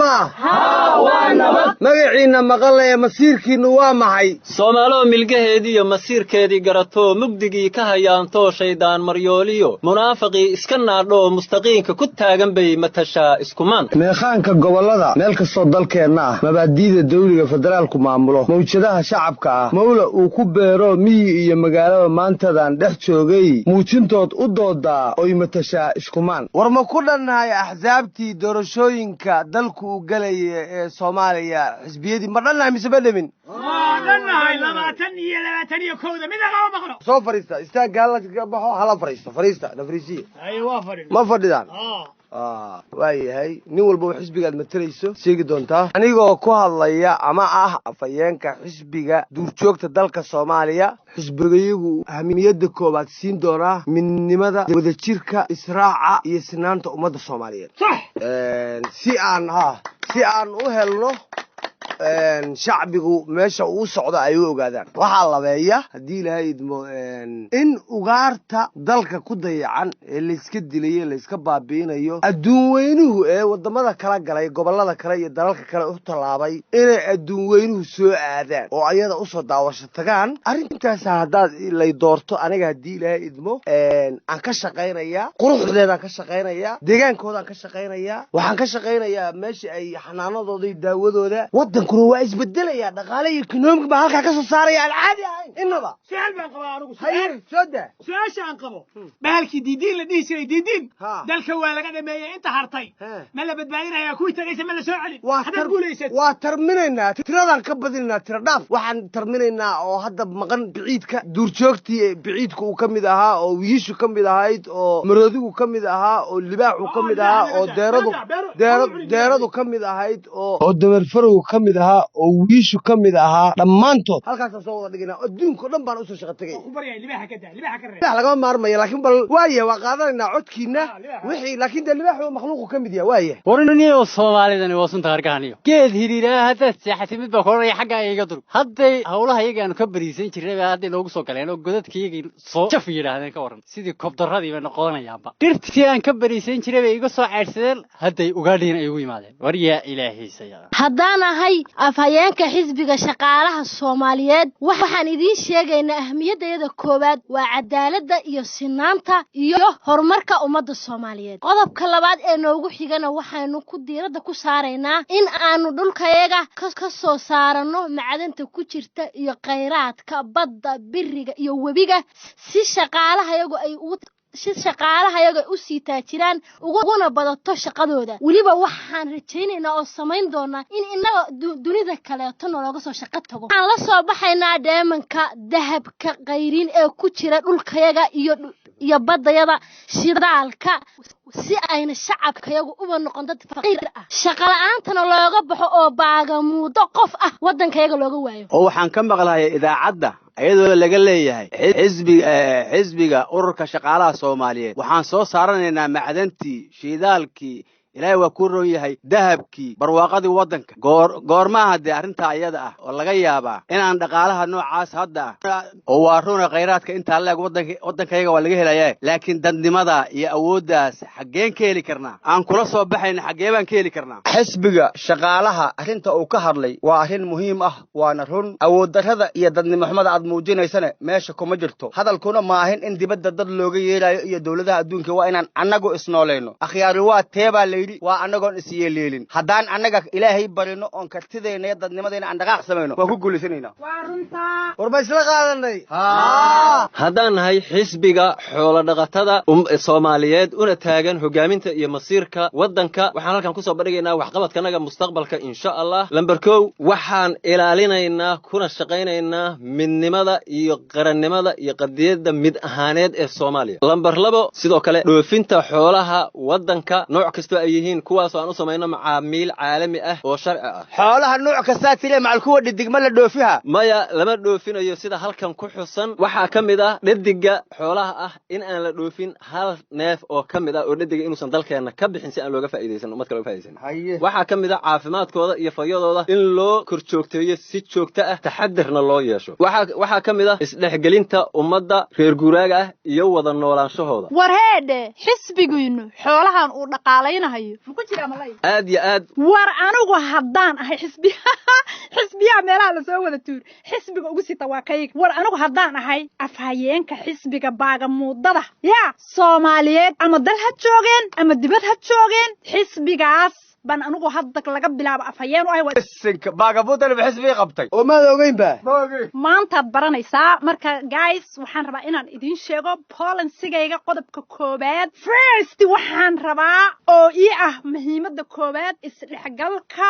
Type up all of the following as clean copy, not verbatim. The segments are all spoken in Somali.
baa haa waa nabad magaciina maqal ee masiirkiinu waa maxay Soomaalo milgaheedii iyo masiirkeedii garato mugdigii ka hayaanto shaydaan maryooliyo munaafiqi iska naadho mustaqiinka ku taagan bay matasha iskumaan meeqaanka gobolada meel kastoo dalkeenna ah mabaadiida dawliga federaalku maamulo mawjadaha shacabka ah mawla uu ku beero miyi iyo magaalada maantadan dhex joogay muujintood u doodaa oy matasha iskumaan war ma ku dhannahay axsaabtii doorashooyinka dalku u galaya ee Soomaaliya xisbiyadii ma dhannahay mise ma dhamin dhannahay 20 kooda mid laga maqlo soo fariista istaaga la baxo hala fariista nafriisi ay waa fariid ma fadhidaan waayahay nin walba xisbiga aad matalayso sheegi doontaa anigoo ku hadlaya ama ah afayeenka xisbiga duurjoogta dalka Soomaaliya xisbigayagu ahmiyada koobaad siin doona midnimada wadajirka israaca iyo sinaanta ummadda Soomaaliyeed si aan u helno shacbigu meesha uu socdo ay u ogaadaan waxa labeeya hadii ilaahay idmo in ugaarta dalka ku dayacan ee la iska dilay la iska baabiinayo adduun weynuhu ee wadamada kala galay gobolada kale iyo dalalka kale u talaabay inay adduun weynuhu soo aadaan oo ayada u soo daawasho tagaan arintaas hadaad ilay doorto aniga hadii ilaahay idmo aan ka shaqeynaya quruxdeeda ka shaqeynaya deegaankooda ka shaqeynaya waxaan ka shaqeynayaa meesha ay xanaanadooda iyo daawadooda waddankuna waa isbedelaya dhaqaale iyo economic ba halka ka soo saaraya alcaadi ahayn inaba su'aal baan qabaa anigu hayr sooda su'aashaan qabo bahalkii diidin la dhiisay diidin dalka waa laga dhameeyay inta hartay ma la badbaadinaya kuwii tagaysa ma la soo celin hadda guuleysay waa tarminaynaa tiradan ka badinaa tira dhaaf waxaan tarminaynaa oo hadda maqan biciidka duurjoogtii biciidku uu kamid ahaa oo wiishu kamid ahayd oo maroodigu kamid ahaa oo libaaxu kamid ahaa oo deeradu kamid ahayd oo dameer farow kamid ahaa oo wiishu kamid ahaa dhamaantood halkaas soo wada dhigina adduunka dhan baan u soo shaqo tagay ku bariyay libaaxa ka reeb laga maarmayo laakiin bal waaye waa qaadanayna codkiina wixii laakiin libaaxu makhluuq kamid yahay waaye wariniyo Soomaalidani waa sunta hargaaniyo geed hiriira hada saxati mid ba koray xagga iga dur haday hawlaha iyaga aanu ka bariisan jirnay haday loogu soo galeen oo godadkayga soo jaf yiraahdeen ka waran sidii kobdaradii bay noqonayaanba dirtii aan ka bariisan jiray bay iga soo ceersadeen haday ugaadhiin ay ugu yimaadeen wariya ilaahay sayada haddaan ahay afhayeenka xisbiga shaqaalaha Soomaaliyeed waxaan idin sheegaynaa ahmiyadda koobaad waa cadaaladda iyo sinaanta iyo horumarka ummadda Soomaaliyeed qodobka labaad ee noogu xigana waxaanu ku diiradda ku saaraynaa in aanu dhulkayaga ka soo saarano macdanta ku jirta iyo kheyraadka badda biriga iyo webiga si shaqaalahayagu ay u sii taajiraan uguna badato shaqadooda waliba waxaan rajaynaynaa oo samayn doonaa in inaga dunida kale looga soo shaqo tago waxaan la soo baxaynaa deemanka dahabka qayrin ee ku jira dhulkayaga iyo badayada shidaalka si ayna shacabkayagu uba noqon dad faqiir ah shaqo la'aantana looga baxo oo baagamuudo qof ah waddankayaga looga waayo oo waxaan ka maqlahay idaacadda ayadoo laga leeyahay xisbiga ururka shaqaalaha Soomaaliyeed waxaan soo saaranaynaa macdantii shidaalkii ilaahay waa ku roon yahay dahabkii barwaaqadii waddanka goorma hadii arinta ayada ah oo laga yaabaa inaan dhaqaalaha noocaas hadda oo waa roona kheyraadka inta leeg waddankayaga waa laga helayaa laakiin dadnimada iyo awooddaas xageen ka heli karnaa aan kula soo baxayn xagee baan ka heli karnaa xisbiga shaqaalaha arinta uu ka hadlay waa arin muhiim ah waana run awood darrada iyo dadnimo xumada aad muujinaysana meesha kuma jirto hadalkuna ma ahin in dibadda dad looga yeelayo iyo dawladaha adduunka waa inaan anagu isnooleeno akhyaari waa teebaa waa anagoon isyeeleelin haddaan anaga ilaahay barino oon kartideena iyo dadnimadeena aan dhaqaaq samayno waan ku guulaysanayna waa runtaa warba isla qaadanay haddaan nahay xisbiga xoolo dhaqatada Soomaaliyeed una taagan hogaaminta iyo masiirka waddanka waxaan halkan ku soo bandhigaynaa waxqabadkanaga mustaqbalka insha Allah lambar 1 waxaan ilaalinaynaa kuna shaqaynaynaa midnimada iyo qarannimada iyo qadiyada mid ahaaneed ee Soomaaliya lambar 2 sidoo kale dhoofinta xoolaha waddanka nooc kasta ay yihiin kuwaas aan u sameeyno macaamiil caalami ah oo sharci ah xoolaha nooc kasta tile macal kuwa dhidigma la dhoofiha maya lama dhoofinayo sida halkan ku xusan waxa kamid ah dhidiga xoolaha ah in aan la dhoofin hal neef oo kamid ah oo dhidiga inuusan dalkeena ka bixin si aan looga faa'iideysan umad kale faa'iideysan waxa kamid ah caafimaadkooda iyo fayadooda in loo korjoogteeyo si joogto ah taxadirna loo yeesho waxa kamid ah isdhexgelinta ummadda reer guuraaga ah iyo wada noolaanshahooda warheede xisbigiinu xoolahan uu dhaqaalaynayo hayo muku jira malay aad iyo aad war anigu haddaan ahay xisbiya meelaha la soo wada tuur xisbiga ugu sita waa kayg war anigu haddaan ahay afhayeenka xisbiga baagamuudada yaa Soomaaliyeed ama dal ha joogeen ama dibad ha joogeen xisbigaas ban anigu hadda laga bilaabo afhayeen ay sinka baagamuudana xisbiga qabtay oo maad ogeyn ba maanta baranaysaa marka guys waxaan rabaa inaan idin sheego policy-gayga qodobka koobaad first waxaan rabaa oo ii ah muhiimada koobaad isdhexgalka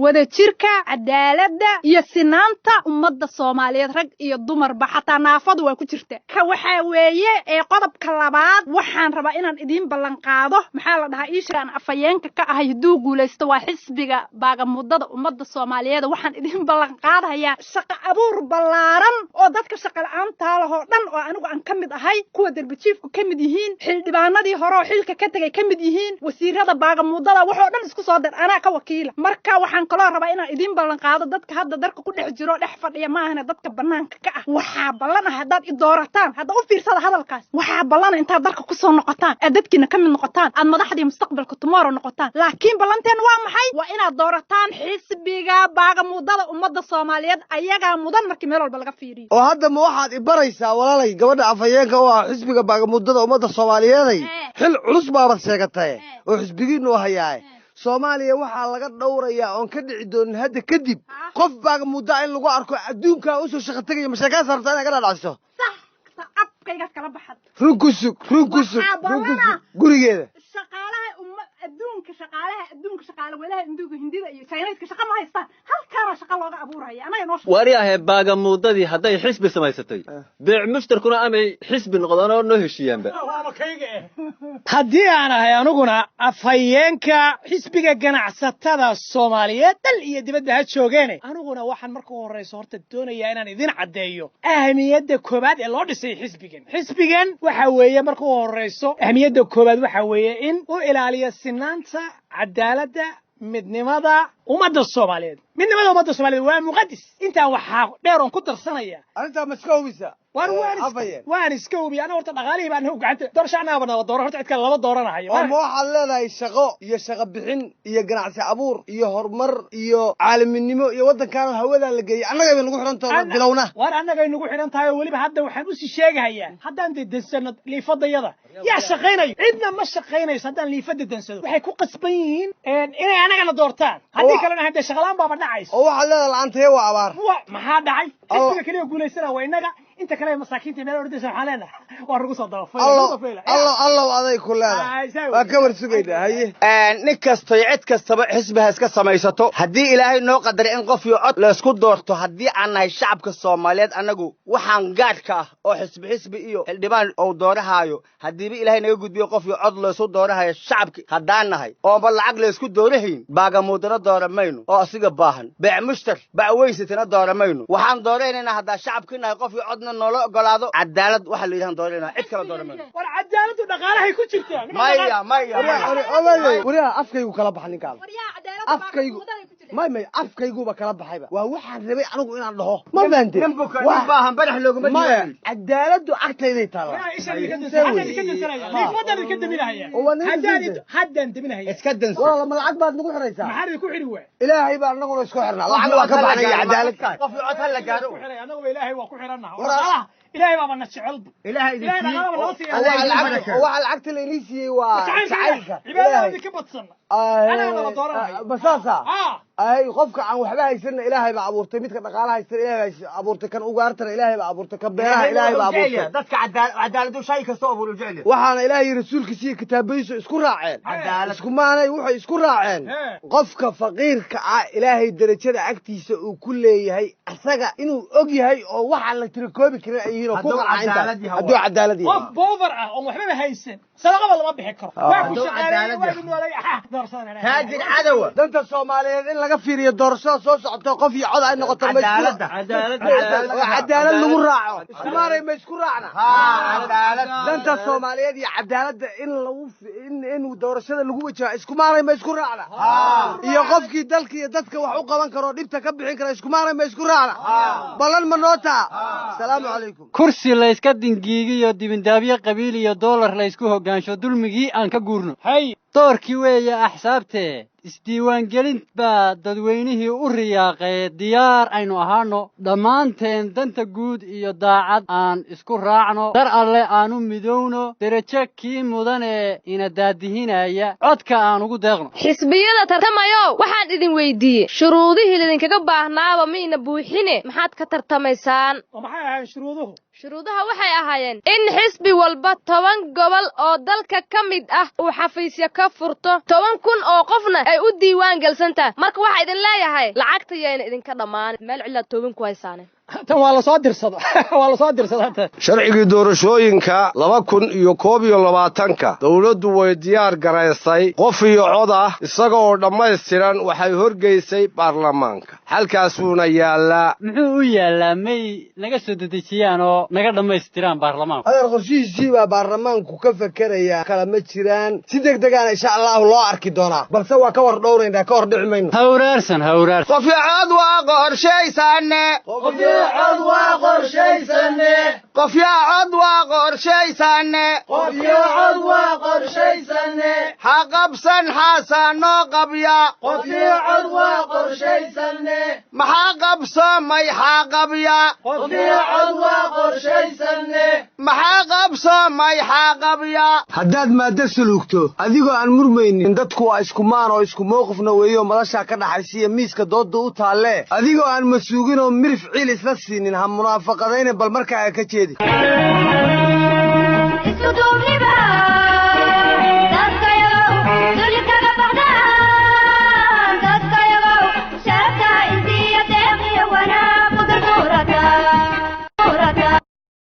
wadajirka cadaaladda iyo sinaanta ummadda Soomaaliyeed rag iyo dumarba xataa naafadu waa ku jirta ka waxa weeye ee qodobka labaad waxaan rabaa inaan idin ballan qaado maxaa la dhahaa iishaan afhayeenka ka ahay guulaysto waa xisbiga baagamuudada ummadda Soomaaliyeed waxaan idin ballan qaadayaa shaqo abuur ballaaran oo dadka shaqo la'aanta laho dhan oo anigu aan kamid ahay kuwa darbijiifku kamid yihiin xildhibaanadii hore oo xilka ka tagay kamid yihiin wasiirada baagamuudada waxoo dhan isku soo dir anaa ka wakiila marka waxaan kaloo rabaa inaan idin ballan qaado dadka hadda darka ku dhex jiro dhex fadhiya ma ahna dadka banaanka ka ah waxaa ballan ah haddaad i doorataan hadda u fiirsada hadalkaas waxaa ballan intaad darka ku soo noqotaan aad dadkiina kamid noqotaan aad madaxdii mustaqbalka tomorrow noqotaan laakiin ballanteen waa maxay waa inaad doorataan xisbiga baagamuudada ummadda Soomaaliyeed ayaga mudan markii meel walba laga fiiriyo oo hadda ma waxaad i baraysaa walaalay gabadha afhayeenka oo ah xisbiga baagamuudada ummadda Soomaaliyeed xil culus baad sheegatay oo xisbigiinu hayaa Soomaaliya waxaa laga dhowrayaa oon ka dhici doonin hadda kadib qof baagamuuda in lagu arko adduunka u soo shaqo tagay mashaqaa sarta inaad ka dhacayso sax abkayga kala baxad runkusug gurigeeda adduunka shaqaale walaha induuga hindida iyo Chinese shaqa ma haystaan halkaana shaqa looga abuuraya anaga noo wariyaha baagamuudadii hadday xisbi samaysatay beec mushtarkuna amay xisbi noqdaan oo noo heshiiyaanba haddii aan ahay aniguna afhayeenka xisbiga ganacsatada Soomaaliyeed dal iyo dibadda ha joogeen aniguna waxaan marka ugu horeyso horta doonayaa inaan idin cadeeyo ahmiyadda koobaad ee loo dhisay xisbigan waxa weeye marka ugu horeyso ahmiyadda koobaad waxa weeye in uu ilaaliyo sinaanta cadaaladda midnimada ummadda Soomaaliyeed waa muqaddis inta waxa dheer oo ku darsanaya anta maskawbisa waan iska hubi ana horta dhaqaalihii baan u gacanta doorashanaaba dooro horta cid kale laba dooranayo oo ma waxaad leedahay shaqo iyo shaqo bixin iyo ganacsi abuur iyo horumar iyo caalaminnimo iyo waddankan hawada la geeyay annaga ay nagu xiran tahay bilowna war annaga ay nagu xiran tahay waliba hadda waxaan u sii sheegayaa haddaan deensano liifadayada yaa shaqeynayo cidna ma shaqeynayso haddaan liifada deensado waxay ku qasban yihiin inay anagana doortaan haddii kalena hadda shaqalaan baaba dhacayso oo waxaad leedahay la'aantay waa abaar maxaa dhacay xisbiga kaliya guulaysana waa inaga inta kale masaakiinta meel ordaysan xaleena waa rugu soo dawafay Allah aday ku leedahay waa ka warsugayda haye nin kasta cid kastaba xisbiga iska samaysato hadii ilaahay noo qadar in qof iyo cod la isku doorto hadii aan nahay shacabka Soomaaliyeed anagu waxaan gaadhka ah oo xisbi iyo xildhibaan oo doorahayo hadii ilaahay naga gudbiyo qof iyo cod la isku doorahayo shacabka hadaan nahay oo bal lacag la isku doorahayn baagamuudana dooramayno oo asiga baahan beec mushtar bacweysatana dooramayno waxaan dooraynaa hadaa shacabka nahay qof iyo cod nolo ogolaado cadaalad waxa la yiraahdo doorayna cid kala dooramayno war cadaaladu dhaqaalahay ku jirtaa maya wariyaha afkaygu kala baxay ninkaan afkaygu afkayguba kala baxayba waa waxaan rabay anigu inaan dhaho ma fahanteen wax baahan barax looguma diidan cadaaladu agtayday taala haddaan deminahaya iska danso wala lacag baad nagu xiraysaa maxaa ku xiri waa ilaahay baa anaguna isku xirnaa lacag waa ka baxnay cadaalad qof iyo cod hal la gaaro anagu ilaahay waa ku xiranahay إلهي بابا نشعل إلهي وعلى العكس اللي نسي وشعيلك عبادة كبتصن أنا بدورها بساسة أي قفك عن وحبها يسرنا إلهي بعبورتي ميتك نقالها يسر إلهي بعبورتي كان أوجارتنا إلهي بعبورتي كبيرها إلهي بعبورتي دتك عدالة شيء كسوف والجعل وحنا إلهي رسول كسي كتابيس اسكو راعين عدالة اسكو معنا يوحي اسكو راعين قفك فقير إلهي درجة عكتيس وكل هي أسرع إنه أجي هي أو واحد اللي تركوبي كنا هدو عدالة هدو عدالة قف بوفر أو محبة هيسن صدق والله ما بيحكر هدو عدالة هاجر عدوة ده أنت الصوماليين إن لقى في الدراسات صوص عطوا في عض عين نقطة عدالة نمرعه اسماري ما يسكر رعنا عدالة ده أنت الصوماليين دي عدالة إن لو إن الدراسات اللي جوا جا اسماري ما يسكر رعنا يقف كي دلك يدك وحقوق من كرو نبت كبحين كرا اسماري ما يسكر رعنا بلن منوتا السلام عليكم كرسي لا iska dingiigiyo dibindaabiye qabiil iyo dollar la isku hogaansho dulmigii aan ka guurno hay doorkii weeye axsaabtee isdiiwaangelin baa dadweynihii u riyaaqay diyaar aynu ahaano dhammaanteen danta guud iyo daacad aan isku raacno dar alle aanu midowno derajo kii mudane ina daadihinaya codka aan ugu deeqno xisbiyada tartamayo waxaan idin weydiiyey shuruudihii lidinkaga baahnaaba miina buuxine maxaad ka tartamaysaan maxay ahaayeen shuruuduhu shuruudaha waxay ahaayeen in xisbi walba 10 gobol oo dalka ka mid ah uu xafiisyo ka furto 10,000 oo qofna ay u diiwaan galsantaa marka waxa idin leeyahay lacagta yayna idinka dhammaan meel cilla 10 ku haysaane tan waa la soo dirsadaa sharcigii doorashooyinka 2021 dawladdu way diyaar garaysay qof iyo cod ah isaga oo dhammaystiran waxay horgeysay baarlamaanka halkaasuuna yaalaa muxuu u yaalaa may naga soo dedejiyaan oo naga dhammaystiraan baarlamaanka adeer qorshihiisii baa baarlamaanku ka fakeraya kala ma jiraan si degdegaan insha allahu loo arki doonaa balse waa ka war dhowraynaa ka hor dhici mayno hawraarsan qof iyo cod waa qorshaysanne cod waa qorshaysane qof yaa cod waa qorshaysane ha qabsan xaasaanoo qabya qof yaa cod waa qorshaysane maxaa qabsoomay xaa qabya qof yaa cod waa qorshaysane maxaa qabsoomay xaa qabya haddaad maadda sulugto adigoo aan murmaynin dadku waa isku maan oo isku mowqifna weeyo madashaa ka dhaxaysiya miiska doodda u taalle adigoo aan masuugin oo mirif ciil isla siinin ha munaafaqadayna bal markaa ka jeedi